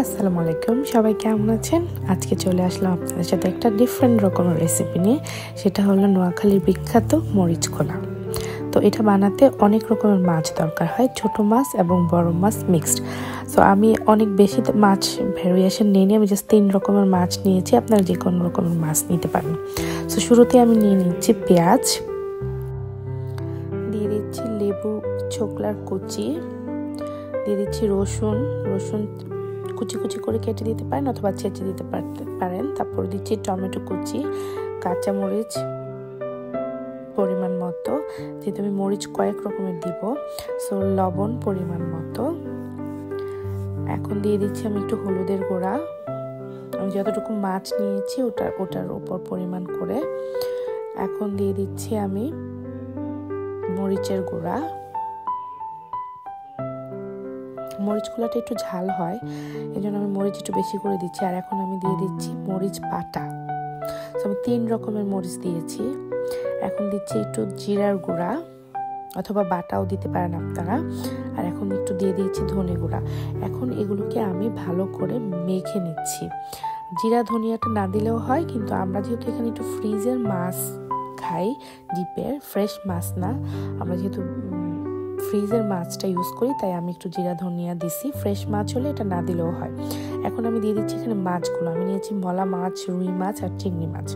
আসসালামু আলাইকুম, সবাই কেমন আছেন? আজকে চলে আসলাম আপনাদের সাথে একটা ডিফারেন্ট রকমের রেসিপি নিয়ে। সেটা হলো নোয়াখালীর বিখ্যাত মরিচ খোলা। তো এটা বানাতে অনেক রকমের মাছ দরকার হয়, ছোট মাছ এবং বড় মাছ মিক্সড। সো আমি অনেক বেশি মাছ ভ্যারিয়েশন নিয়ে আমি জাস্ট 3 রকমের মাছ নিয়েছি। আপনারা যে কোনো রকমের মাছ নিতে পারেন। সো শুরুতে আমি নিয়ে নিচ্ছি পেঁয়াজ, দিয়ে দিচ্ছি লেবু ছোকলার কুচি, দিয়ে দিচ্ছি রসুন কুচি কুচি করে কেটে দিতে পারেন অথবা ছেঁচে দিতে পারেন। তারপর দিচ্ছি টমেটো কুচি, কাঁচামরিচ পরিমাণ মতো, যেহেতু আমি মরিচ কয়েক রকমের দিব, সো লবণ পরিমাণ মতো। এখন দিয়ে দিচ্ছি আমি একটু হলুদের গুঁড়া, আমি যতটুকু মাছ নিয়েছি ওটার উপর পরিমাণ করে। এখন দিয়ে দিচ্ছি আমি মরিচের গুঁড়া। মরিচ খোলাটা একটু ঝাল হয়, এই জন্য আমি মরিচ একটু বেশি করে দিচ্ছি। আর এখন আমি দিয়ে দিচ্ছি মরিচ বাটা। আমি 3 রকমের মরিচ দিয়েছি। এখন দিচ্ছি একটু জিরার গুঁড়া অথবা বাটাও দিতে পারেন আপনারা। আর এখন একটু দিয়ে দিয়েছি ধনে গুঁড়া। এখন এগুলোকে আমি ভালো করে মেখে নিচ্ছি। জিরা ধনিয়াটা না দিলেও হয়, কিন্তু আমরা যেহেতু এখানে একটু ফ্রিজের মাছ খাই, ডিপের ফ্রেশ মাছ না, আমরা যেহেতু ফ্রিজের মাছটা ইউজ করি, তাই আমি একটু জিরা ধনিয়া দিছি। ফ্রেশ মাছ হলে এটা না দিলেও হয়। এখন আমি দিয়ে দিচ্ছি এখানে মাছগুলো। আমি নিয়েছি মলা মাছ, রুই মাছ আর চিংড়ি মাছ।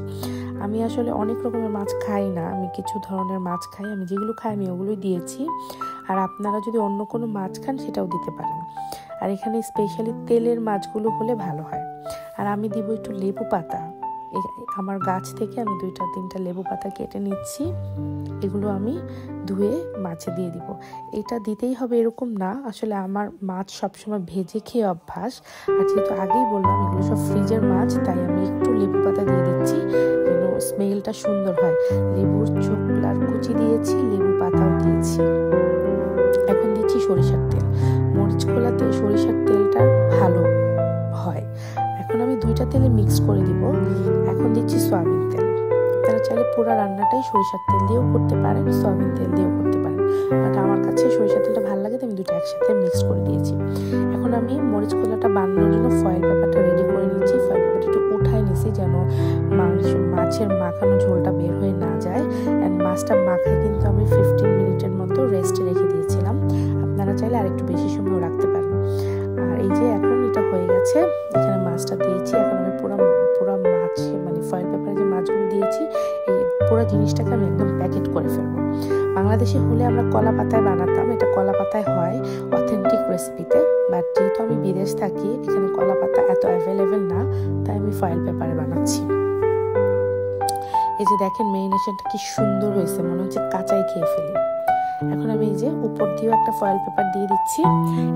আমি আসলে অনেক রকমের মাছ খাই না, আমি কিছু ধরনের মাছ খাই। আমি যেগুলো খাই আমি ওগুলোই দিয়েছি। আর আপনারা যদি অন্য কোনো মাছ খান সেটাও দিতে পারেন। আর এখানে স্পেশালি তেলের মাছগুলো হলে ভালো হয়। আর আমি দিব একটু লেবু পাতা। আমার গাছ থেকে আমি 2-3টা লেবু পাতা কেটে নিচ্ছি। এগুলো আমি ধুয়ে মাছে দিয়ে দিব। এটা দিতেই হবে এরকম না, আসলে আমার মাছ সবসময় ভেজে খেয়ে অভ্যাস। আর যেহেতু আগেই বললাম এগুলো সব ফ্রিজের মাছ, তাই আমি একটু লেবু পাতা দিয়ে দিচ্ছি যেন স্মেলটা সুন্দর হয়। লেবুর চোকলার কুচি দিয়েছি, লেবু পাতাও দিয়েছি। এখন দিচ্ছি সরিষার তেল। মরিচ খোলাতে সরিষার তেলটা ভালো হয়। এখন আমি 2টা তেলে মিক্স করে দিব। এখন দিচ্ছি সয়াবিন তেল। আপনারা চাইলে পুরো রান্নাটাই সরিষার তেল দিয়েও করতে পারেন, সয়াবিন তেল দিয়েও করতে পারেন, বাট আমার কাছে সরিষার তেলটা ভালো লাগে, তো আমি 2টা একসাথে মিক্স করে দিয়েছি। এখন আমি মরিচ খোলাটা বানানোর জন্য ফয়েল পেপারটা রেডি করে নিচ্ছি। ফয়েল পেপারটা একটু উঠাই নিচ্ছি যেন মাছের মাখানো ঝোলটা বের হয়ে না যায়। অ্যান্ড মাছটা মাখায় কিন্তু আমি 15 মিনিটের মতো রেস্টে রেখে দিয়েছিলাম। আপনারা চাইলে আরেকটু বেশি সময় রাখতে পারেন। আর এই যে এখন এটা হয়ে গেছে, এখানে মাছটা দিয়েছি। এখন আমি পুরো মাছ মানে ফয়েল পেপারে যে মাছগুলো দিয়েছি, এই পুরো জিনিসটাকে আমি একদম প্যাকেট করে ফেলবো। বাংলাদেশে হলে আমরা কলা পাতায় বানাতাম, এটা কলা পাতায় হয় অথেন্টিক রেসিপিতে, বাট যেহেতু আমি বিদেশ থাকি, এখানে কলা পাতা এত অ্যাভেলেবেল না, তাই আমি ফয়েল পেপারে বানাচ্ছি। এই যে দেখেন মেরিনেশনটা কি সুন্দর হয়েছে, মনে হচ্ছে কাঁচাই খেয়ে ফেলি। এখন আমি এই যে উপর দিয়েও একটা ফয়েল পেপার দিয়ে দিচ্ছি।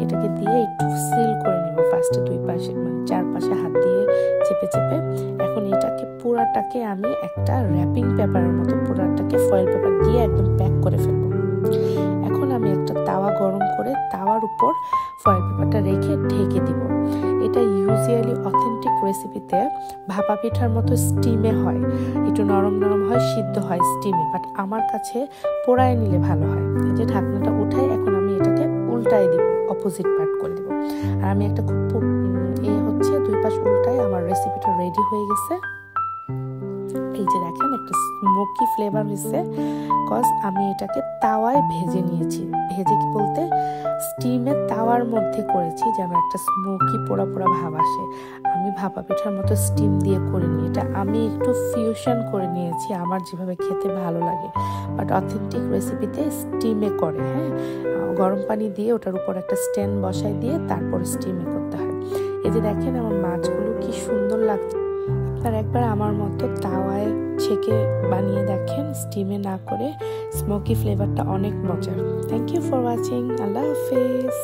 এটাকে দিয়ে একটু সিল করে নিব ফার্স্টে 2 পাশে, মানে 4 পাশে হাত দিয়ে চেপে চেপে। এখন এটাকে পুরাটাকে আমি একটা র্যাপিং পেপারের মতো পুরাটাকে ফয়েল পেপার দিয়ে একদম প্যাক করে ফেলবো। এখন আমি একটা তাওয়া গরম করে তাওয়ার উপর ফয়েল পেপারটা রেখে ঢেকে দিব। এটা ইউজুয়ালি অথেন্টিক রেসিপিতে ভাপা পিঠার মতো স্টিমে হয়, একটু নরম নরম হয়, সিদ্ধ হয় স্টিমে, বাট আমার কাছে পোড়ায় নিলে ভালো হয়। এই যে ঢাকনাটা উঠাই, এখন আমি এটাকে উল্টাই দিব, অপোজিট পার্ট করে দিব। আর আমি একটা খুব 2 পাশ উল্টাই, আমার রেসিপিটা রেডি হয়ে গেছে। এই যে দেখেন একটা স্মোকি ফ্লেভার হয়েছে, কজ আমি এটাকে তাওয়ায় ভেজে নিয়েছি। ভেজে কি বলতে স্টিমে তাওয়ার মধ্যে করেছি, যেন একটা স্মোকি পোড়া পোড়া ভাব আসে। আমি ভাপা পিঠার মতো স্টিম দিয়ে করিনি, এটা আমি একটু ফিউশন করে নিয়েছি আমার যেভাবে খেতে ভালো লাগে। বাট অথেন্টিক রেসিপিতে স্টিমে করে, হ্যাঁ, গরম পানি দিয়ে ওটার উপর একটা স্ট্যান্ড বসাই দিয়ে তারপর স্টিমে করতে হয়। এই যে দেখেন আমার মাছগুলো কি সুন্দর লাগছে। আপনারা একবার আমার মতো তাওয়ায় ছেঁকে বানিয়ে দেখেন, স্টিমে না করে। স্মোকি ফ্লেভারটা অনেক মজার। Thank you for watching. আল্লাহ হাফেজ।